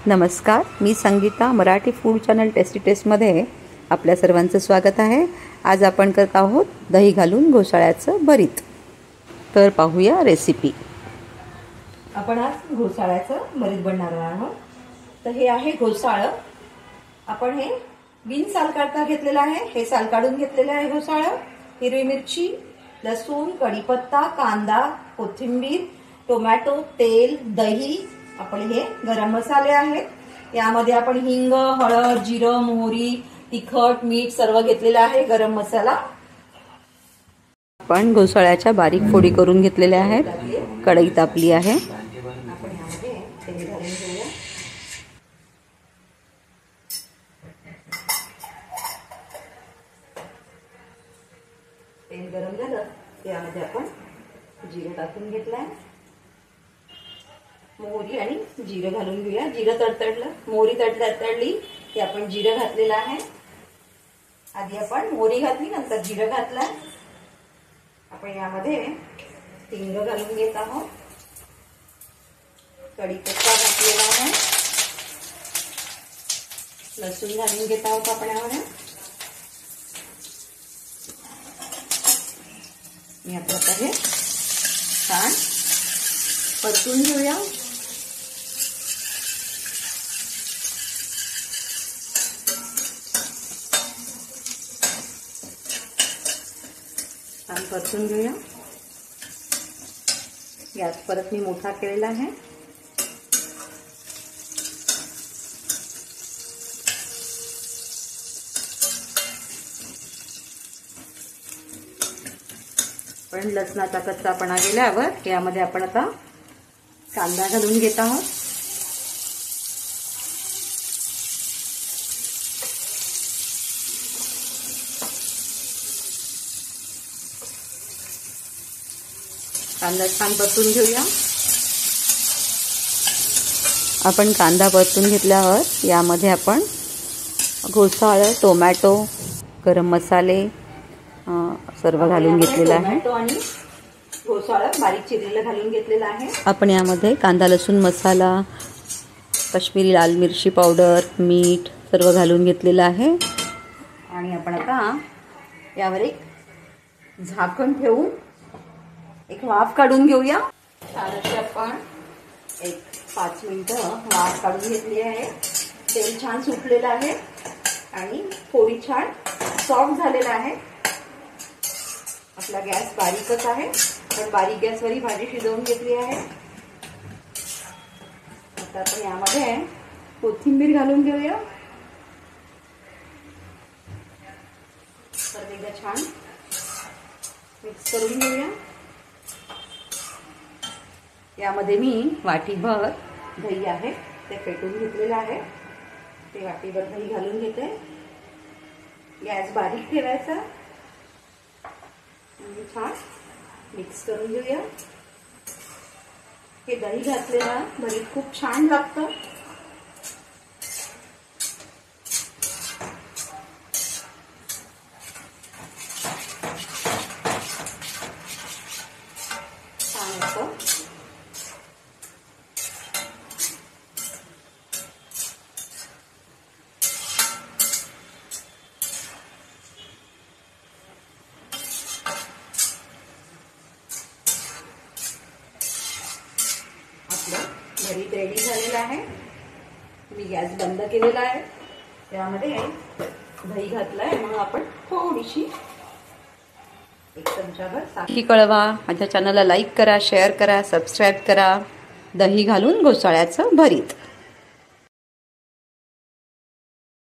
नमस्कार, मी Sangeeta. Marathi food channel tasty टेस्टमध्ये आपल्या सर्वांचं स्वागत आहे. आज आपण करत आहोत दही घालून घोसाळ्याचं भरीत. तर पाहूया रेसिपी. आपण आज घोसाळ्याचं भरीत बनवणार आहोत. तर हे आहे घोसाळं. आपण हे बिन साल काढता घेतलेलं आहे. हे साल काढून घेतलेलं आहे घोसाळं. हिरवी मिरची, लसूण, कढीपत्ता, कांदा, कोथिंबीर, टोमॅटो, तेल, दही, आपण हे गरम मसाले आहेत. यामध्ये आपण हिंग, हळद, जिरं, मोहरी, तिखट, मीठ सर्व घेतलेलं आहे. गरम मसाला आपण घोसाळ्याच्या बारीक फोडी करून घेतलेल्या आहेत. कढई तापली आहे. आपण यामध्ये तेल घालून घेऊया. तेल गरम झालं त्यामध्ये आपण जिरं टाकून घेतलंय. मोहरी आणि जिरं घालून घेऊया. जिरं तडतडलं, मोहरी तडतडली की आपण जिरं घातलेलं आहे. आधी आपण मोहरी घातली, नंतर जिरं घातलं. आपण यामध्ये हिंग घालून घेत आहोत. कढीपत्ता घातलेला आहे. लसूण घालून घेत आहोत आपण यामध्ये. या प्रकारे छान परतून घेऊया. छान परतून घेऊया. गॅस परत मी मोठा केलेला आहे. पण लसणाचा कच्चापणा गेल्यावर यामध्ये आपण आता कांदा घालून घेत आहोत. कांदा छान परतून घेऊया. आपण कांदा परतून घेतल्यावर यामध्ये आपण घोसाळं, टोमॅटो, गरम मसाले सर्व घालून घेतलेलं आहे. टोमॅटो आणि घोसाळं बारीक चिरलेलं घालून घेतलेलं आहे. आपण यामध्ये कांदा, लसूण मसाला, काश्मीरी लाल मिरची पावडर, मीठ सर्व घालून घेतलेलं आहे. आणि आपण आता यावर एक झाकण ठेवून एक वाफ काढून घेऊया. छान अशी आपण एक 5 मिनिटं वाफ काढून घेतली आहे. तेल छान सुटलेलं आहे आणि फोडी छान सॉफ्ट झालेला आहे. आपला गॅस बारीकच आहे, पण बारीक गॅसवर ही भाजी शिजवून घेतली आहे. आता आपण यामध्ये कोथिंबीर घालून घेऊया. परत एकदा छान मिक्स करून घेऊया. यामध्ये मी वाटीभर दही आहे ते फेटून घेतलेलं आहे. ते वाटीभर दही घालून घेते. गॅस बारीक ठेवायचा आणि छान मिक्स करून घेऊया. हे दही घातलेलं भरीत खूप छान लागतं. छान असं भरीत रेडी झालेला आहे. मी गॅस बंद केलेला आहे. त्यामध्ये दही घातलाय म्हणून आपण थोडीशी एक चमचाभर साखर कळवा. माझ्या चॅनलला लाईक करा, शेअर करा, सबस्क्राईब करा. दही घालून घोसाळ्याचं भरीत.